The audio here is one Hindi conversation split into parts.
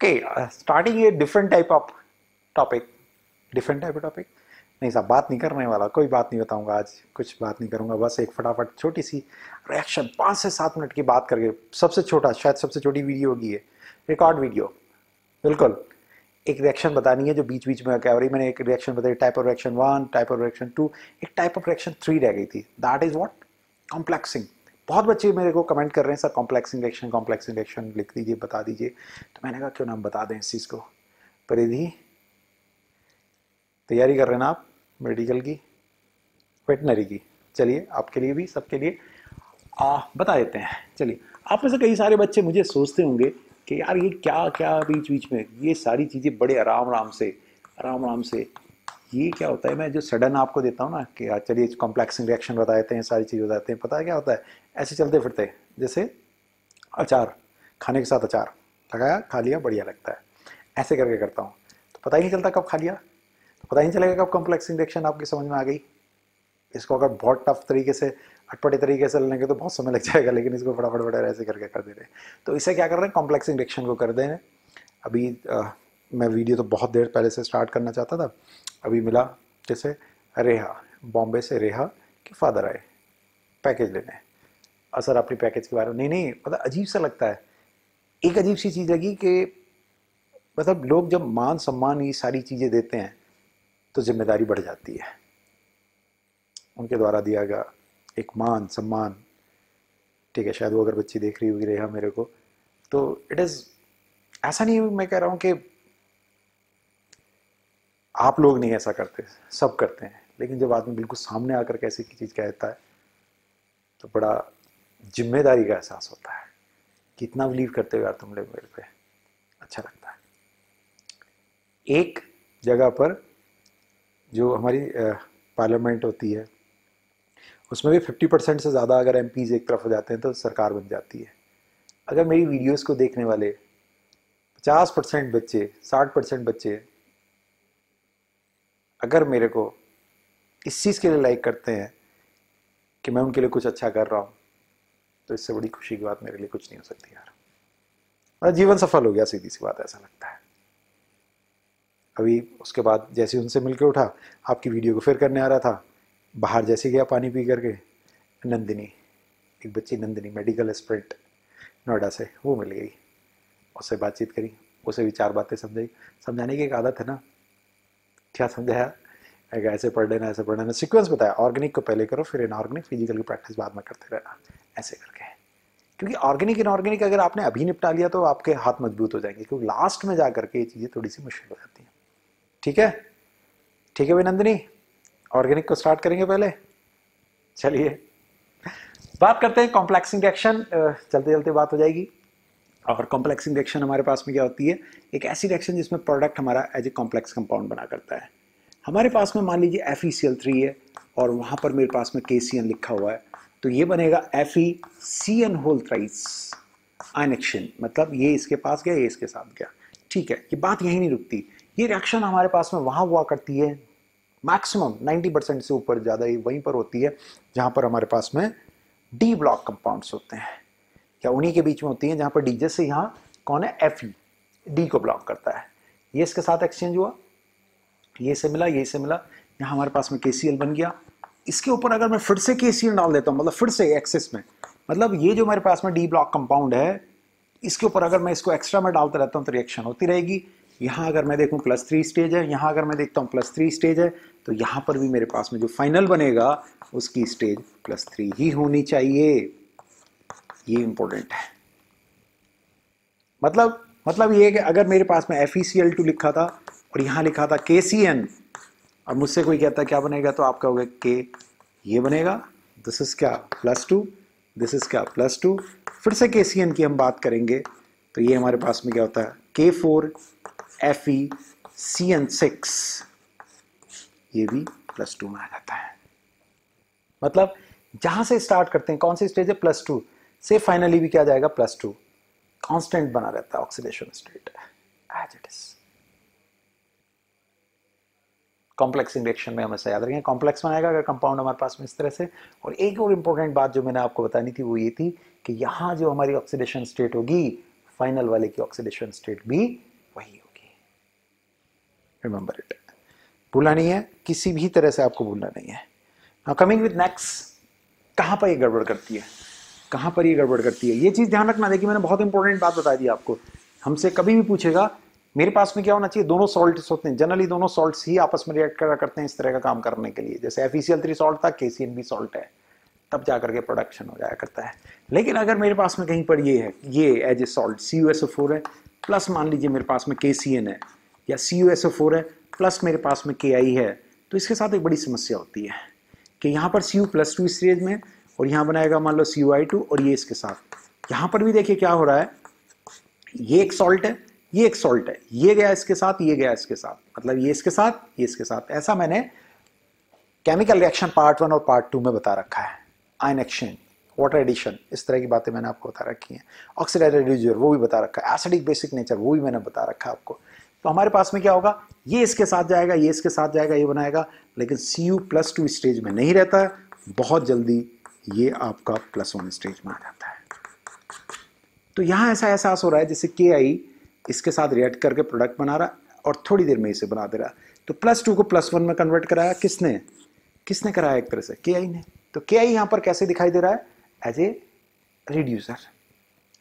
ओके, स्टार्टिंग ये different type of topic. Different type of topic नहीं साहब, बात नहीं करने वाला, कोई बात नहीं बताऊंगा आज, कुछ बात नहीं करूंगा, बस एक फटाफट छोटी सी रिएक्शन 5 से 7 मिनट की बात करके, सबसे छोटा शायद सबसे छोटी वीडियो होगी ये, रिकॉर्ड वीडियो। बिल्कुल एक रिएक्शन बतानी है जो बीच बीच में क्या हो रही। मैंने एक रिएक्शन बताई, type of reaction 1, type of reaction 2, एक टाइप ऑफ रिएक्शन 3 रह गई थी, दैट इज व्हाट, कॉम्प्लेक्सिंग। बहुत बच्चे मेरे को कमेंट कर रहे हैं सर कॉम्प्लेक्सिंग रिएक्शन लिख दीजिए, बता दीजिए। तो मैंने कहा क्यों ना हम बता दें इस चीज़ को। परिधि तैयारी कर रहे हैं ना आप मेडिकल की, वेटनरी की, चलिए आपके लिए भी सबके लिए बता देते हैं। चलिए, आप में से कई सारे बच्चे मुझे सोचते होंगे कि यार ये क्या क्या बीच बीच में ये सारी चीज़ें बड़े आराम आराम से ये क्या होता है। मैं जो सडन आपको देता हूँ ना कि यार चलिए कॉम्प्लेक्सिंग रिएक्शन बता देते हैं, सारी चीज़ बताते हैं, पता है क्या होता है, ऐसे चलते फिरते जैसे अचार खाने के साथ अचार लगाया खा लिया बढ़िया लगता है, ऐसे करके करता हूँ तो पता ही नहीं चलता कब खा लिया, तो पता ही नहीं चलेगा कब कॉम्प्लेक्सिंग रिएक्शन आपकी समझ में आ गई। इसको अगर बहुत टफ तरीके से अटपटे तरीके से लेंगे तो बहुत समय लग जाएगा, लेकिन इसको फटाफट फटाफट ऐसे करके कर दे रहे हैं। तो इसे क्या कर रहे हैं, कॉम्प्लेक्सिंग रिएक्शन को कर दे रहे हैं। अभी मैं वीडियो तो बहुत देर पहले से स्टार्ट करना चाहता था, अभी मिला जैसे रेहा, बॉम्बे से रेहा के फादर आए पैकेज लेने। सर अपनी पैकेज के बारे में नहीं पता, अजीब सा लगता है। एक अजीब सी चीज़ लगी कि मतलब लोग जब मान सम्मान ये सारी चीज़ें देते हैं तो जिम्मेदारी बढ़ जाती है। उनके द्वारा दिया गया एक मान सम्मान, ठीक है, शायद वो अगर बच्ची देख रही होगी रेहा मेरे को, तो इट इज़ ऐसा नहीं मैं कह रहा हूँ कि आप लोग नहीं ऐसा करते, सब करते हैं, लेकिन जब आदमी बिल्कुल सामने आकर के ऐसी चीज़ कहता है तो बड़ा जिम्मेदारी का एहसास होता है। कितना बिलीव करते हो यार तुम लोग मेरे पे, अच्छा लगता है। एक जगह पर जो हमारी पार्लियामेंट होती है उसमें भी 50% से ज़्यादा अगर एमपीज एक तरफ हो जाते हैं तो सरकार बन जाती है। अगर मेरी वीडियोस को देखने वाले 50% बच्चे 60% बच्चे अगर मेरे को इस चीज़ के लिए लाइक करते हैं कि मैं उनके लिए कुछ अच्छा कर रहा हूँ, तो इससे बड़ी खुशी की बात मेरे लिए कुछ नहीं हो सकती यार। मेरा जीवन सफल हो गया, सीधी सी बात ऐसा लगता है। अभी उसके बाद जैसे उनसे मिलकर उठा, आपकी वीडियो को फिर करने आ रहा था, बाहर जैसे गया पानी पी करके, नंदिनी, एक बच्ची नंदिनी मेडिकल एस्पिरेंट नोएडा से, वो मिल गई, उससे बातचीत करी, उसे भी 4 बातें समझाई। समझाने की एक आदत है ना, क्या समझाया, ऐसे पढ़ लेना ऐसे पढ़ लेना, सीक्वेंस बताया, ऑर्गेनिक को पहले करो फिर इनऑर्गेनिक, फिजिकल की प्रैक्टिस बाद में करते रहना, ऐसे करके। क्योंकि ऑर्गेनिक इनऑर्गेनिक अगर आपने अभी निपटा लिया तो आपके हाथ मजबूत हो जाएंगे, क्योंकि लास्ट में जा करके ये चीज़ें थोड़ी सी मुश्किल हो जाती हैं। ठीक है, ठीक है भाई नंदिनी, ऑर्गेनिक को स्टार्ट करेंगे पहले। चलिए बात करते हैं कॉम्प्लेक्सिंग रिएक्शन, चलते चलते बात हो जाएगी। और कॉम्प्लेक्सिंग रिएक्शन हमारे पास में क्या होती है, एक ऐसी रिएक्शन जिसमें प्रोडक्ट हमारा एज ए कॉम्प्लेक्स कंपाउंड बना करता है। हमारे पास में मान लीजिए FeCl3 है और वहाँ पर मेरे पास में KCN लिखा हुआ है, तो ये बनेगा FeCN होल थ्राइस आयनेक्शन, मतलब ये इसके पास गया, ये इसके साथ गया। ठीक है, ये बात यहीं नहीं रुकती, ये रिएक्शन हमारे पास में वहाँ हुआ करती है मैक्सिमम 90% से ऊपर ज़्यादा ही वहीं पर होती है जहाँ पर हमारे पास में डी ब्लॉक कंपाउंड्स होते हैं, या उन्हीं के बीच में होती हैं जहाँ पर डी, जैसे यहाँ कौन है Fe, डी को ब्लॉक करता है, ये इसके साथ एक्सचेंज हुआ, ये से मिला, ये से मिला, यहाँ हमारे पास में KCl बन गया। इसके ऊपर अगर मैं फिर से KCl डाल देता हूँ, मतलब फिर से एक्सेस में, मतलब ये जो मेरे पास में डी ब्लॉक कंपाउंड है इसके ऊपर अगर मैं इसको एक्स्ट्रा में डालता रहता हूँ तो रिएक्शन होती रहेगी। यहाँ अगर मैं देखूँ +3 स्टेज है, यहाँ अगर मैं देखता हूँ +3 स्टेज है, तो यहाँ पर भी मेरे पास में जो फाइनल बनेगा उसकी स्टेज +3 ही होनी चाहिए। ये इंपॉर्टेंट है। मतलब ये कि अगर मेरे पास में FeCl2 लिखा था और यहाँ लिखा था KCN, और मुझसे कोई कहता है क्या बनेगा, तो आप कहोगे K, ये बनेगा, दिस इज क्या +2, दिस इज क्या +2, फिर से KCN की हम बात करेंगे तो ये हमारे पास में क्या होता है K4 FeCN6, ये भी +2 में आ जाता है। मतलब जहां से स्टार्ट करते हैं, कौन सी स्टेज है +2 से, फाइनली भी क्या जाएगा +2, कांस्टेंट बना रहता है oxidation state as it is. Complexing reaction में हमेशा याद रखें कॉम्प्लेक्स बनाएगा अगर कंपाउंड हमारे पास में इस तरह से। और एक और इंपॉर्टेंट बात जो मैंने आपको बतानी थी वो ये थी कि यहाँ जो हमारी ऑक्सीडेशन स्टेट होगी, फाइनल वाले की ऑक्सीडेशन स्टेट भी वही होगी। रिमेंबर इट, भूलना नहीं है, किसी भी तरह से आपको भूलना नहीं है। नाउ कमिंग विद नेक्स्ट, कहाँ पर ये गड़बड़ करती है, कहाँ पर ये गड़बड़ करती है, ये चीज़ ध्यान रखना। देखिए मैंने बहुत इंपॉर्टेंट बात बता दी आपको। हमसे कभी भी पूछेगा मेरे पास में क्या होना चाहिए, दोनों सॉल्ट्स होते हैं, जनरली दोनों सॉल्ट्स ही आपस में रिएक्ट करा करते हैं इस तरह का काम करने के लिए। जैसे FeCl3 सॉल्ट था, KCN भी सॉल्ट है, तब जाकर के प्रोडक्शन हो जाया करता है। लेकिन अगर मेरे पास में कहीं पर ये है, ये एज ए सॉल्ट CuSO4 है, प्लस मान लीजिए मेरे पास में KCN है, या CuSO4 है प्लस मेरे पास में Ki है, तो इसके साथ एक बड़ी समस्या होती है कि यहाँ पर Cu+2 स्टेज में, और यहाँ बनाएगा मान लो CuI2, और ये इसके साथ। यहाँ पर भी देखिए क्या हो रहा है, ये एक सॉल्ट है, ये एक सॉल्ट है, ये गया इसके साथ, ये गया इसके साथ, मतलब ये इसके साथ, ये इसके साथ। ऐसा मैंने केमिकल रिएक्शन पार्ट 1 और पार्ट 2 में बता रखा है। आयन एक्सचेंज, वाटर एडिशन, इस तरह की बातें मैंने आपको बता रखी हैं। ऑक्सीडाइज्ड रिड्यूसर वो भी बता रखा है। एसिडिक बेसिक नेचर वो भी मैंने बता रखा है आपको। तो हमारे पास में क्या होगा, ये इसके साथ जाएगा, ये इसके साथ जाएगा, ये बनाएगा, लेकिन Cu+2 स्टेज में नहीं रहता है, बहुत जल्दी ये आपका +1 स्टेज में आ जाता है। तो यहाँ ऐसा एहसास हो रहा है जैसे Ki इसके साथ रिएक्ट करके प्रोडक्ट बना रहा और थोड़ी देर में इसे बना दे रहा। तो +2 को +1 में कन्वर्ट कराया किसने कराया, एक तरह से Ki ने। तो Ki यहाँ पर कैसे दिखाई दे रहा है, एज ए रिड्यूसर,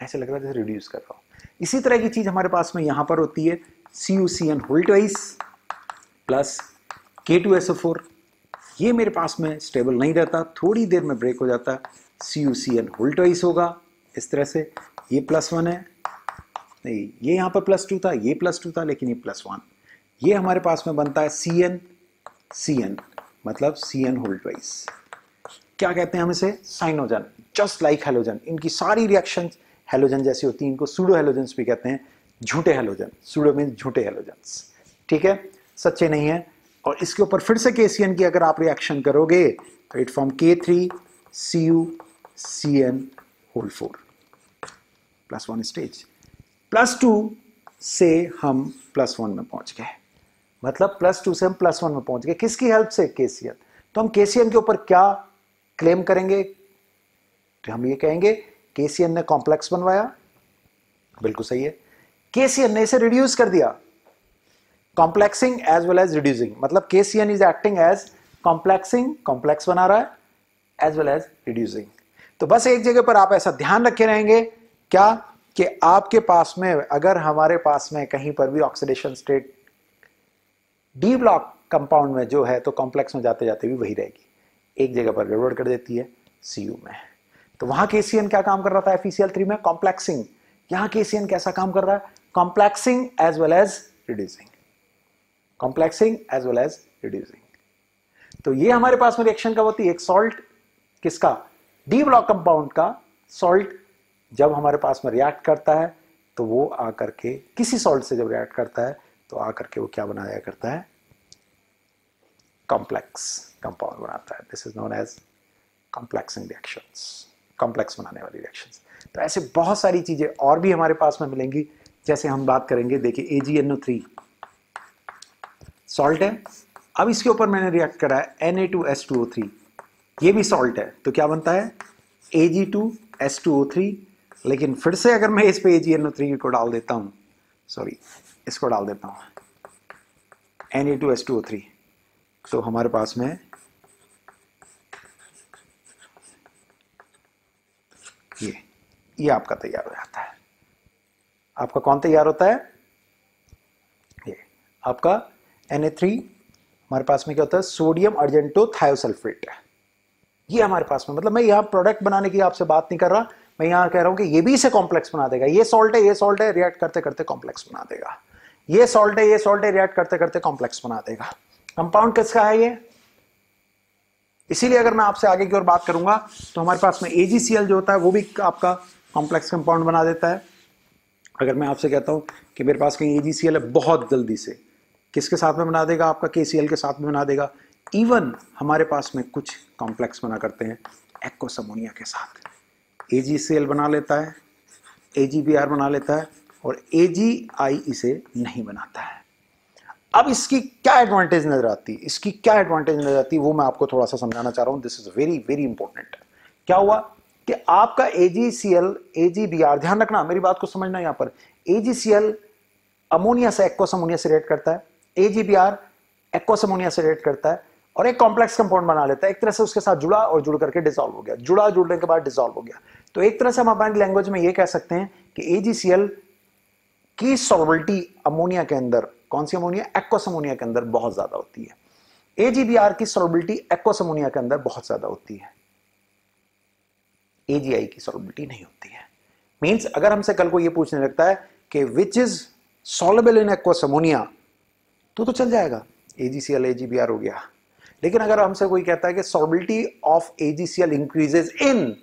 ऐसे लग रहा है जैसे रिड्यूस कर रहा हूँ। इसी तरह की चीज हमारे पास में यहाँ पर होती है, CuCN whole twice plus K2SO4। ये मेरे पास में स्टेबल नहीं रहता, थोड़ी देर में ब्रेक हो जाता है, CuCN होल ट्वाइस होगा इस तरह से। ये +1 है, नहीं ये यहाँ पर +2 था, ये +2 था, लेकिन ये +1। ये हमारे पास में बनता है CN मतलब CN होल ट्वाइस। क्या कहते हैं हम इसे, साइनोजन, जस्ट लाइक हेलोजन। इनकी सारी रिएक्शन हेलोजन जैसी होती है, इनको सूडो हेलोजेंस भी कहते हैं, झूठे हेलोजन। सूडो मीन झूठे हेलोजेंस, ठीक है, सच्चे नहीं है। और इसके ऊपर फिर से KCN की अगर आप रिएक्शन करोगे तो it form K3CuCN whole 4 +1 stage. +2 से हम +1 में पहुंच गए, मतलब +2 से हम +1 में पहुंच गए, किसकी हेल्प से, KCN। तो हम KCN के ऊपर क्या क्लेम करेंगे, तो हम ये कहेंगे KCN ने कॉम्प्लेक्स बनवाया, बिल्कुल सही है। KCN ने इसे रिड्यूस कर दिया, complexing as well as reducing, मतलब KCN is acting as complexing, complex बना रहा है, एज वेल एज रिड्यूसिंग। तो बस एक जगह पर आप ऐसा ध्यान रखे रहेंगे क्या, कि आपके पास में अगर हमारे पास में कहीं पर भी oxidation state D block compound में जो है, तो कॉम्प्लेक्स में जाते जाते भी वही रहेगी, एक जगह पर गड़बड़ कर देती है Cu में। तो वहां KCN क्या काम कर रहा था FeCl3 में, कॉम्प्लेक्सिंग। यहां KCN कैसा काम कर रहा है, complexing as well as reducing, complexing as well as reducing. तो ये हमारे पास में रिएक्शन कब होती है, एक सॉल्ट किसका, डी ब्लॉक कंपाउंड का सॉल्ट जब हमारे पास में रिएक्ट करता है, तो वो आकर के किसी सॉल्ट से जब रिएक्ट करता है तो आकर के वो क्या बनाया करता है, कॉम्प्लेक्स कंपाउंड बनाता है। This is known as complexing reactions, complex बनाने वाली रिएक्शंस। तो ऐसे बहुत सारी चीजें और भी हमारे पास में मिलेंगी, जैसे हम बात करेंगे, देखिए AgNO3 सॉल्ट है, अब इसके ऊपर मैंने रिएक्ट करा है Na2S2O3, ये भी सॉल्ट है, तो क्या बनता है Ag2S2O3। लेकिन फिर से अगर मैं इस पे AgNO3 को डाल देता हूं, सॉरी इसको डाल देता हूं Na2S2O3, तो हमारे पास में ये आपका तैयार हो जाता है। आपका कौन तैयार होता है, ये आपका Na3। हमारे पास में क्या होता है, सोडियम अर्जेंटो थायोसल्फेट। ये हमारे पास में, मतलब मैं यहाँ प्रोडक्ट बनाने की आपसे बात नहीं कर रहा, मैं यहाँ कह रहा हूं कि ये भी इसे कॉम्प्लेक्स बना देगा। ये सॉल्ट है, ये सॉल्ट है, रिएक्ट करते करते कॉम्प्लेक्स बना देगा। ये सॉल्ट है, ये सॉल्ट है, रिएक्ट करते करते कॉम्प्लेक्स बना देगा। कंपाउंड किसका है ये, इसीलिए अगर मैं आपसे आगे की ओर बात करूंगा तो हमारे पास में AgCl जो होता है वो भी आपका कॉम्प्लेक्स कंपाउंड बना देता है। अगर मैं आपसे कहता हूं कि मेरे पास कहीं AgCl है, बहुत जल्दी से किसके साथ में बना देगा, आपका KCl के साथ में बना देगा। इवन हमारे पास में कुछ कॉम्प्लेक्स बना करते हैं एक्वस अमोनिया के साथ, AgCl बना लेता है, AgBr बना लेता है, और AgI इसे नहीं बनाता है। अब इसकी क्या एडवांटेज नजर आती है, इसकी क्या एडवांटेज नजर आती है, वो मैं आपको थोड़ा सा समझाना चाह रहा हूं। This is very very important. क्या हुआ कि आपका AgCl AgBr, ध्यान रखना मेरी बात को समझना, यहां पर AgCl अमोनिया से एक्वस अमोनिया से रिएक्ट करता है, AgBr एक्वस अमोनिया से रिएक्ट करता है और एक कॉम्प्लेक्स कंपाउंड बना लेता है, एक तरह से उसके साथ जुड़ा और जुड़ करके डिसॉल्व हो गया, जुड़ने के बाद डिसॉल्व हो गया। तो एक तरह से हम अपनी लैंग्वेज में ये कह सकते हैं कि AgCl की सॉल्युबिलिटी अमोनिया के अंदर, कौन सी अमोनिया, एक्वस अमोनिया के अंदर बहुत ज्यादा होती है। AgBr की सॉल्युबिलिटी एक्वस अमोनिया के अंदर बहुत ज्यादा होती है, AgI की सॉल्युबिलिटी नहीं होती है। मींस अगर हमसे कल को ये पूछने लगता है कि which is soluble in aqueous ammonia, तो चल जाएगा, AgCl AgBr हो गया। लेकिन अगर हमसे कोई कहता है कि solubility of AgCl increases in,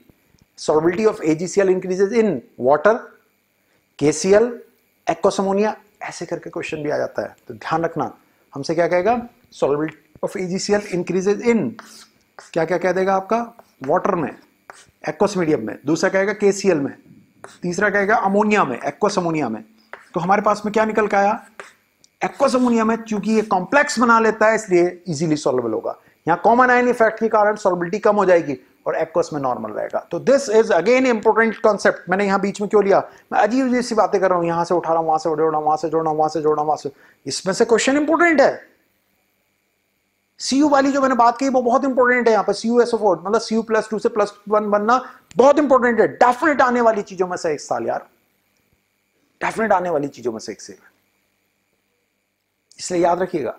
solubility of AgCl increases in water, KCl, aqueous ammonia, ऐसे करके क्वेश्चन भी आ जाता है। तो ध्यान रखना, हमसे क्या कहेगा, सॉल्युबिलिटी ऑफ AgCl इंक्रीजेज इन, क्या क्या कह देगा आपका, वाटर में, एक्वस मीडियम में, दूसरा कहेगा KCl में, तीसरा कहेगा अमोनिया में, एक्वस अमोनिया में। तो हमारे पास में क्या निकल के आया, एक्वस अमोनिया में चूंकि ये कॉम्प्लेक्स बना लेता है इसलिए इजीली सॉल्युबल होगा, यहां कॉमन आयन इफेक्ट के कारण सॉल्युबिलिटी कम हो जाएगी और एक्वस में नॉर्मल रहेगा। तो this is again important concept. मैंने यहां बीच में क्यों लिया, मैं अजीब अजीब सी बातें कर रहा हूं, यहां से उठा रहा हूं, वहां से उड़ रहा हूं, वहां से जोड़ना, वहां से जोड़ना, वहां से, इसमें से क्वेश्चन इंपॉर्टेंट है। Cu वाली जो मैंने बात की वो बहुत इंपॉर्टेंट है, यहाँ पर CuSO4 मतलब Cu+2 से +1 बनना बहुत इंपॉर्टेंट है, डेफिनेट आने वाली चीजों में से एक साल यार, डेफिनेट आने वाली चीजों में से एक से, इसलिए याद रखिएगा।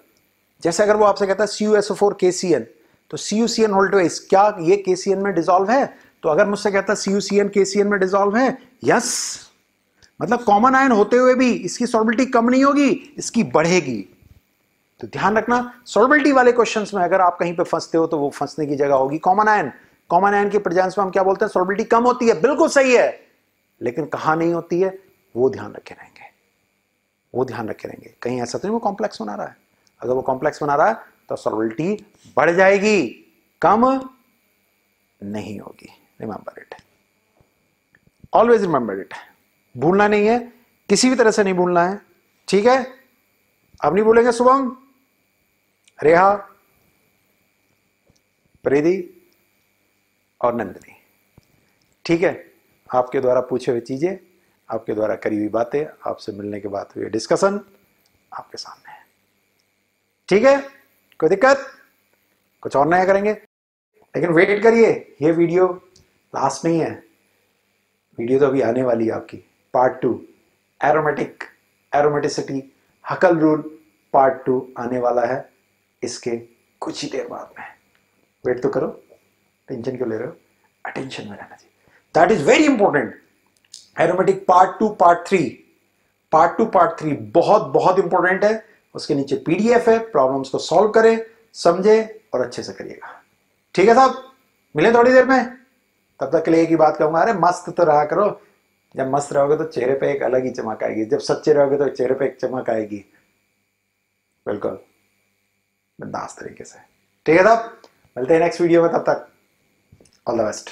जैसे अगर वो आपसे कहता है CuSO4 KCN, तो CuCN होल्ड ट्वाइस, क्या ये KCN में डिसॉल्व है? तो अगर मुझसे कहता है CuCN KCN में डिसॉल्व है, यस, मतलब कॉमन आयन होते हुए भी इसकी सॉल्युबिलिटी कम नहीं होगी, इसकी बढ़ेगी। तो ध्यान रखना, सॉल्युबिलिटी वाले क्वेश्चंस में अगर आप कहीं पे फंसते हो तो वो फंसने की जगह होगी कॉमन आयन। कॉमन आयन के प्रेजेंस में हम क्या बोलते हैं, सॉल्युबिलिटी कम होती है, बिल्कुल सही है, लेकिन कहां नहीं होती है वो ध्यान रखे रहेंगे, वो ध्यान रखे रहेंगे। कहीं ऐसा तो नहीं वो कॉम्प्लेक्स बना रहा है, अगर वो कॉम्प्लेक्स बना रहा है तो सॉल्युबिलिटी बढ़ जाएगी, कम नहीं होगी। Remember it, always remember it, भूलना नहीं है, किसी भी तरह से नहीं भूलना है, ठीक है। अब नहीं भूलेंगे शुभम, रेहा, प्रीति और नंदिनी, ठीक है। आपके द्वारा पूछे हुए चीजें, आपके द्वारा करी हुई बातें, आपसे मिलने के बाद हुए डिस्कशन आपके सामने है, ठीक है। कोई दिक्कत, कुछ और नया करेंगे, लेकिन वेट करिए, ये वीडियो लास्ट नहीं है, वीडियो तो अभी आने वाली है आपकी, पार्ट 2 एरोमेटिसिटी हकल रूल पार्ट 2 आने वाला है इसके कुछ ही देर बाद में। वेट तो करो, टेंशन क्यों ले रहे हो, अटेंशन में रहना चाहिए, that is very important. Aromatic part 2 part 3 बहुत बहुत इंपॉर्टेंट है, उसके नीचे PDF है, प्रॉब्लम्स को सॉल्व करें, समझे और अच्छे से करिएगा, ठीक है साहब। मिले थोड़ी देर में, तब तक के लिए एक ही बात कहूंगा, अरे मस्त तो रहा करो, जब मस्त रहोगे तो चेहरे पे एक अलग ही चमक आएगी, जब सच्चे रहोगे तो चेहरे पे एक चमक आएगी, बिल्कुल बिंदास तरीके से, ठीक है साहब। मिलते हैं नेक्स्ट वीडियो में, तब तक ऑल द बेस्ट।